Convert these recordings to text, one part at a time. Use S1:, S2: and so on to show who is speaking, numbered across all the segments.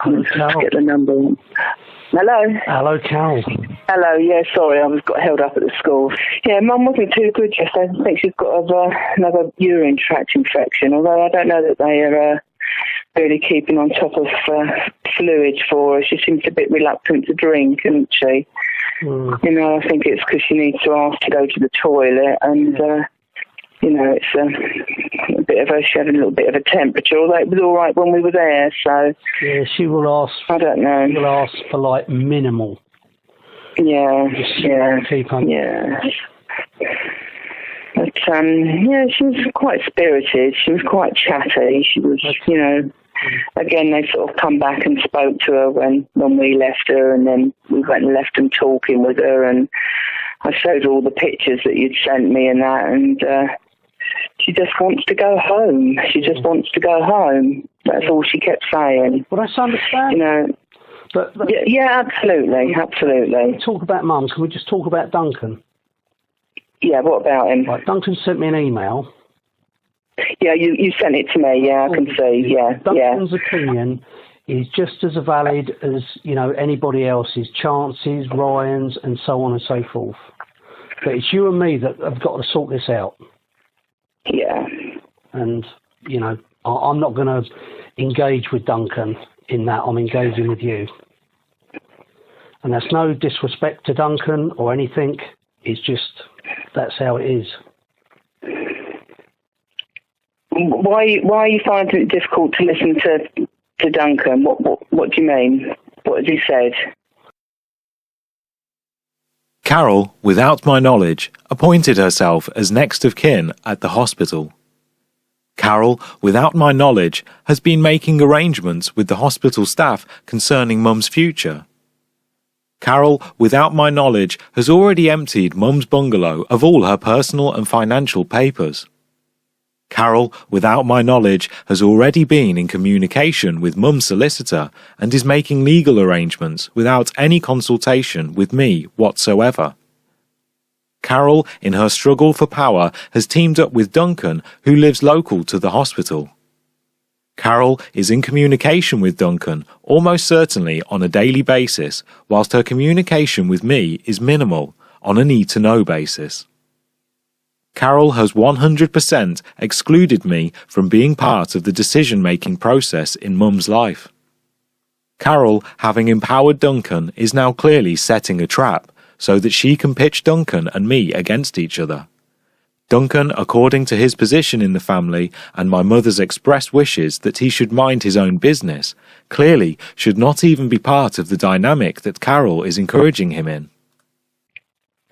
S1: Hello, Carol. Get the number. Hello?
S2: Hello, Carol.
S1: Hello, yeah, sorry, I got held up at the school. Yeah, Mum wasn't too good yesterday. I think she's got another urine tract infection, although I don't know that they are really keeping on top of fluids for her. She seems a bit reluctant to drink, isn't she? You know, I think it's because she needs to ask to go to the toilet, and, you know, it's a bit of she had a little bit of a temperature, although it was all right when we were there, so...
S2: Yeah, she will ask...
S1: I don't know.
S2: She will ask for, like, minimal.
S1: Yeah,
S2: keep on.
S1: Yeah. But, yeah, she was quite spirited. She was quite chatty. She was, you know... Again, they sort of come back and spoke to her when we left her, and then we went and left them talking with her, and I showed her all the pictures that you'd sent me and that, and she just wants to go home. She just wants to go home. That's all she kept saying.
S2: Well, that's understandable.
S1: You know, but yeah, absolutely.
S2: Can we talk about mums? Can we just talk about Duncan?
S1: Yeah, what about him?
S2: Right, Duncan sent me an email.
S1: Yeah, you sent it to me. Yeah, I can see. Yeah,
S2: Duncan's opinion is just as valid as, you know, anybody else's. Chance's, Ryan's, and so on and so forth. But it's you and me that have got to sort this out.
S1: Yeah.
S2: And, you know, I'm not going to engage with Duncan in that. I'm engaging with you. And that's no disrespect to Duncan or anything. It's just, that's how it is.
S1: Why are you finding it difficult to listen to Duncan? What do you mean? What has he said?
S3: Carol, without my knowledge, appointed herself as next of kin at the hospital. Carol, without my knowledge, has been making arrangements with the hospital staff concerning Mum's future. Carol, without my knowledge, has already emptied Mum's bungalow of all her personal and financial papers. Carol, without my knowledge, has already been in communication with Mum's solicitor and is making legal arrangements without any consultation with me whatsoever. Carol, in her struggle for power, has teamed up with Duncan, who lives local to the hospital. Carol is in communication with Duncan almost certainly on a daily basis, whilst her communication with me is minimal, on a need-to-know basis. Carol has 100% excluded me from being part of the decision-making process in Mum's life. Carol, having empowered Duncan, is now clearly setting a trap so that she can pitch Duncan and me against each other. Duncan, according to his position in the family and my mother's expressed wishes that he should mind his own business, clearly should not even be part of the dynamic that Carol is encouraging him in.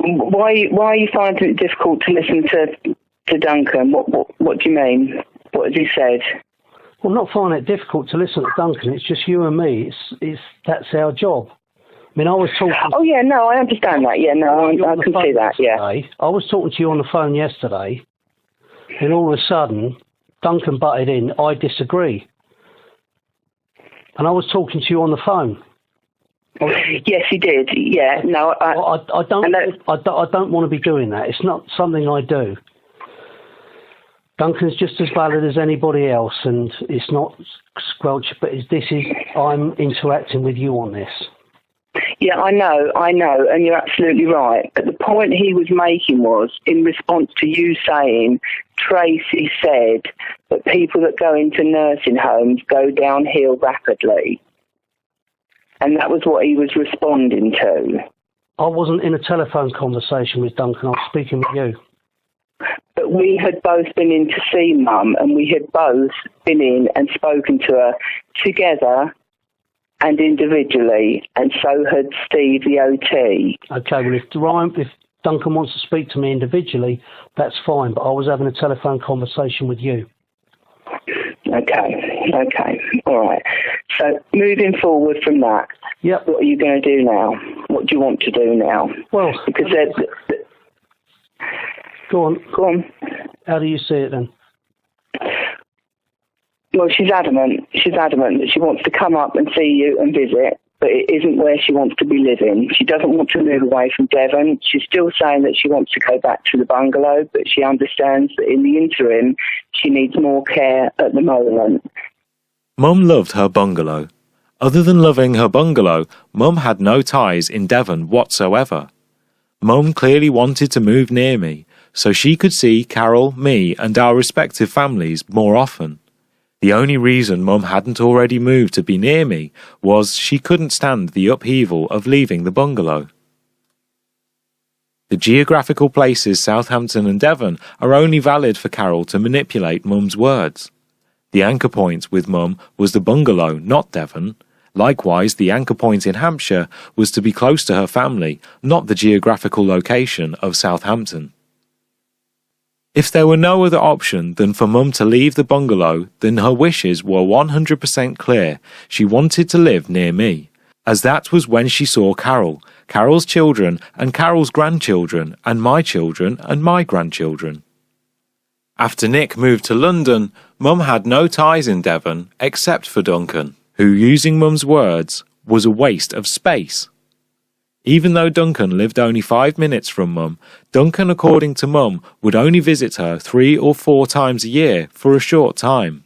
S1: Why are you finding it difficult to listen to Duncan? What do you mean? What has he said?
S2: Well, I'm not finding it difficult to listen to Duncan. It's just you and me. That's our job. I mean, I was talking...
S1: Oh, yeah, no, I understand that. Yeah, no, I can see that, yeah.
S2: I was talking to you on the phone yesterday, and all of a sudden, Duncan butted in, I disagree. And I was talking to you on the phone.
S1: Yes, he did. Yeah, no,
S2: I don't want to be doing that. It's not something I do. Duncan's just as valid as anybody else, and it's not squelch. But I'm interacting with you on this.
S1: Yeah, I know, and you're absolutely right. But the point he was making was in response to you saying, Tracy said that people that go into nursing homes go downhill rapidly. And that was what he was responding to.
S2: I wasn't in a telephone conversation with Duncan. I was speaking with you.
S1: But we had both been in to see Mum, and we had both been in and spoken to her together and individually, and so had Steve, the OT.
S2: Okay, well, if Duncan wants to speak to me individually, that's fine, but I was having a telephone conversation with you.
S1: Okay, all right. So moving forward from that,
S2: yep.
S1: What are you going to do now? What do you want to do now?
S2: Well,
S1: because
S2: go on.
S1: How
S2: do you see it then?
S1: Well, she's adamant that she wants to come up and see you and visit, but it isn't where she wants to be living. She doesn't want to move away from Devon. She's still saying that she wants to go back to the bungalow, but she understands that in the interim, she needs more care at the moment.
S3: Mum loved her bungalow. Other than loving her bungalow, Mum had no ties in Devon whatsoever. Mum clearly wanted to move near me, so she could see Carol, me, and our respective families more often. The only reason Mum hadn't already moved to be near me was she couldn't stand the upheaval of leaving the bungalow. The geographical places Southampton and Devon are only valid for Carol to manipulate Mum's words. The anchor point with Mum was the bungalow, not Devon. Likewise, the anchor point in Hampshire was to be close to her family, not the geographical location of Southampton. If there were no other option than for Mum to leave the bungalow, then her wishes were 100% clear. She wanted to live near me, as that was when she saw Carol, Carol's children and Carol's grandchildren, and my children and my grandchildren. After Nick moved to London, Mum had no ties in Devon except for Duncan, who, using Mum's words, was a waste of space. Even though Duncan lived only 5 minutes from Mum, Duncan, according to Mum, would only visit her 3 or 4 times a year for a short time.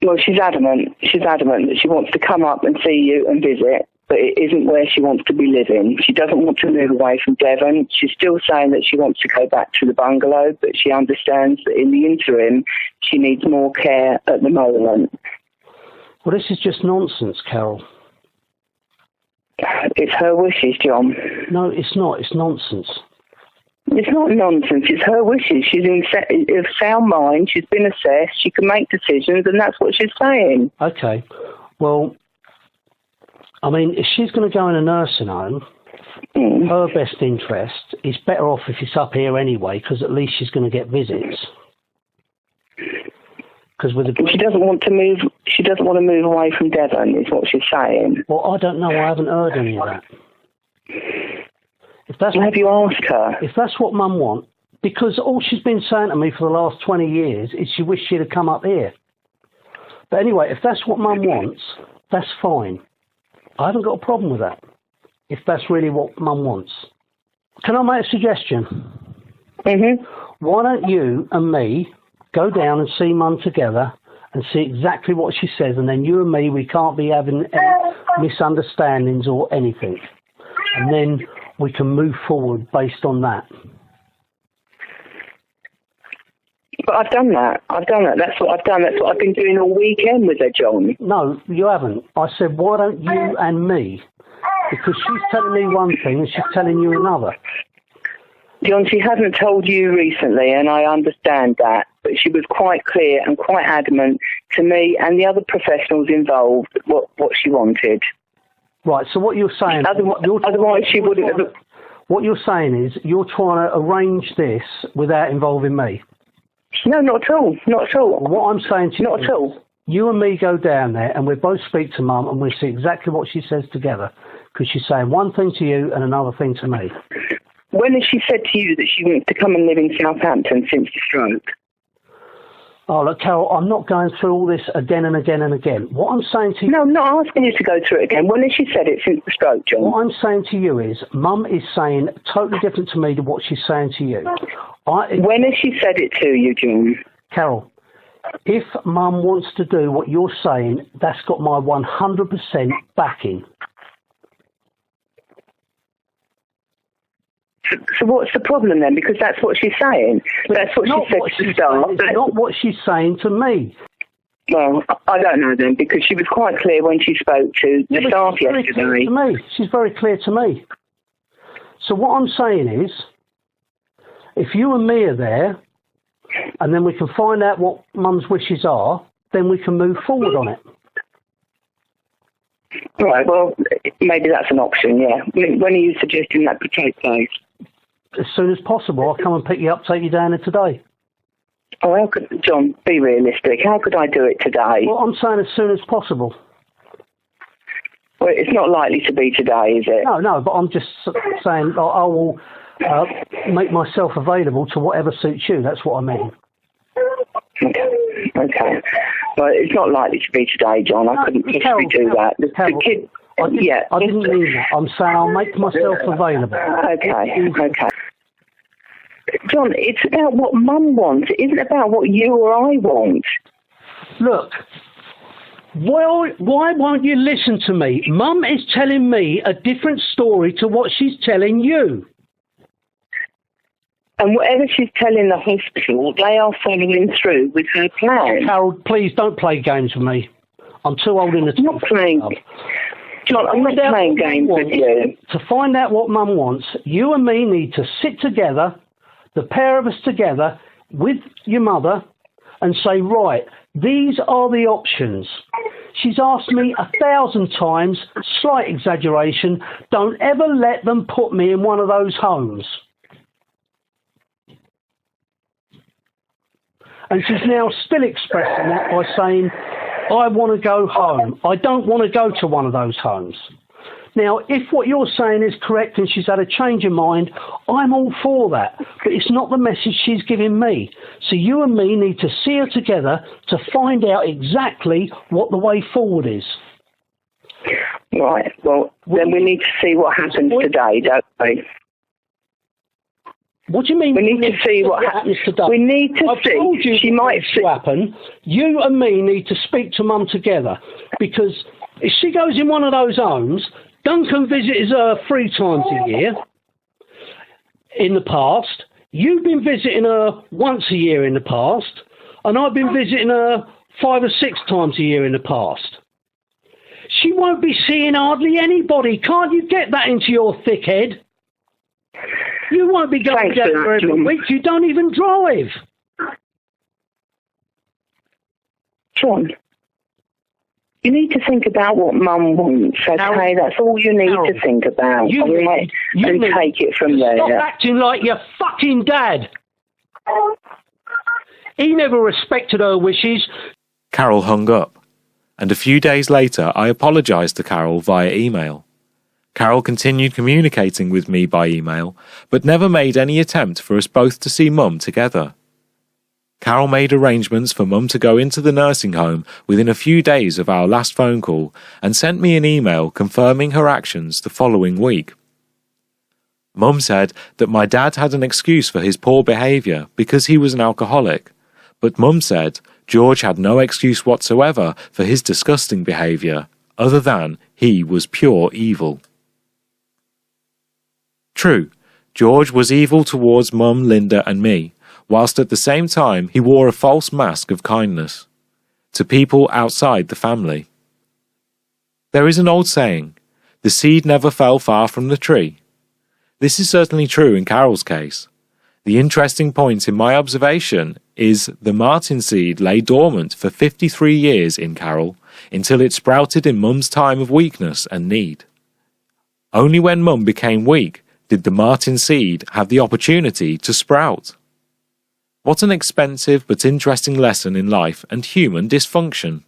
S1: Well, she's adamant. She's adamant that she wants to come up and see you and visit, but it isn't where she wants to be living. She doesn't want to move away from Devon. She's still saying that she wants to go back to the bungalow, but she understands that in the interim, she needs more care at the moment.
S2: Well, this is just nonsense, Carol.
S1: It's her wishes, John.
S2: No, it's not. It's nonsense.
S1: It's not nonsense. It's her wishes. She's of sound mind. She's been assessed. She can make decisions, and that's what she's saying.
S2: Okay. Well, I mean, if she's going to go in a nursing home, her best interest is better off if it's up here anyway, because at least she's going to get visits. She doesn't want to move. She doesn't want to move away from Devon, is what she's saying. Well, I don't know. I haven't heard any of that.
S1: Have you asked her?
S2: If that's what Mum wants, because all she's been saying to me for the last 20 years is she wished she'd have come up here. But anyway, if that's what Mum wants, that's fine. I haven't got a problem with that. If that's really what Mum wants. Can I make a suggestion?
S1: Mm-hmm.
S2: Why don't you and me go down and see Mum together and see exactly what she says, and then you and me, we can't be having any misunderstandings or anything. And then we can move forward based on that.
S1: But I've done that. That's what I've done. That's what I've been doing all weekend with her, John.
S2: No, you haven't. I said, why don't you and me? Because she's telling me one thing and she's telling you another.
S1: John, she hasn't told you recently, and I understand that, but she was quite clear and quite adamant to me and the other professionals involved what she wanted.
S2: Right, so what you're saying...
S1: Otherwise she wouldn't have...
S2: What you're saying is you're trying to arrange this without involving me.
S1: No, not at all. Not at all.
S2: Well, what I'm saying to you...
S1: Not at all.
S2: You and me go down there and we both speak to Mum and we see exactly what she says together, because she's saying one thing to you and another thing to me.
S1: When has she said to you that she wants to come and live in Southampton since the stroke?
S2: Oh, look, Carol, I'm not going through all this again and again and again. What I'm saying to you...
S1: No, I'm not asking you to go through it again. When has she said it since the stroke, John?
S2: What I'm saying to you is, Mum is saying totally different to me to what she's saying to you.
S1: When has she said it to you, John?
S2: Carol, if Mum wants to do what you're saying, that's got my 100% backing.
S1: So what's the problem then? Because that's what she's saying. That's what she said to the start.
S2: It's not what she's saying to me.
S1: Well, I don't know then, because she was quite clear when she spoke to the staff yesterday.
S2: She's very clear to me. So what I'm saying is, if you and me are there, and then we can find out what Mum's wishes are, then we can move forward on it.
S1: Right, well, maybe that's an option, yeah. When are you suggesting that could take place?
S2: As soon as possible. I'll come and pick you up, take you down there today.
S1: Oh, John, be realistic. How could I do it today?
S2: Well, I'm saying as soon as possible.
S1: Well, it's not likely to be today, is it?
S2: No, but I'm just saying I will make myself available to whatever suits you. That's what I mean.
S1: Okay. Well, it's not likely to be today, John. I couldn't possibly do that. The kid...
S2: I didn't mean that. I'm saying I'll make myself available.
S1: Okay. John, it's about what Mum wants. It isn't about what you or I want.
S2: Look, Well, why won't you listen to me? Mum is telling me a different story to what she's telling you.
S1: And whatever she's telling the hospital, they are following through with her plan.
S2: Carol, please don't play games with me. I'm too old in the
S1: I'm not playing. John, I'm not playing games with you.
S2: To find out what Mum wants, you and me need to sit together, the pair of us together, with your mother, and say, right, these are the options. She's asked me 1,000 times, slight exaggeration, don't ever let them put me in one of those homes. And she's now still expressing that by saying, I want to go home. I don't want to go to one of those homes. Now, if what you're saying is correct and she's had a change of mind, I'm all for that. But it's not the message she's giving me. So you and me need to see her together to find out exactly what the way forward is.
S1: Right. Well, then we need to see what happens today, don't we?
S2: What do you mean?
S1: We need to see what happens today. We need to
S2: I've
S1: see.
S2: Told you
S1: she might see.
S2: Happen. You and me need to speak to Mum together, because if she goes in one of those homes, Duncan visits her 3 times a year in the past. You've been visiting her once a year in the past, and I've been visiting her 5 or 6 times a year in the past. She won't be seeing hardly anybody. Can't you get that into your thick head? You won't be going down there every week. You don't even drive.
S1: John, you need to think about what Mum wants, okay? That's all you need to think about. And take it from there.
S2: Stop acting like your fucking dad. He never respected her wishes.
S3: Carol hung up, and a few days later I apologised to Carol via email. Carol continued communicating with me by email, but never made any attempt for us both to see Mum together. Carol made arrangements for Mum to go into the nursing home within a few days of our last phone call and sent me an email confirming her actions the following week. Mum said that my dad had an excuse for his poor behaviour because he was an alcoholic, but Mum said George had no excuse whatsoever for his disgusting behaviour, other than he was pure evil. True, George was evil towards Mum, Linda and me, whilst at the same time he wore a false mask of kindness to people outside the family. There is an old saying, the seed never fell far from the tree. This is certainly true in Carol's case. The interesting point in my observation is the Martin seed lay dormant for 53 years in Carol until it sprouted in Mum's time of weakness and need. Only when Mum became weak did the Martin seed have the opportunity to sprout. What an expensive but interesting lesson in life and human dysfunction.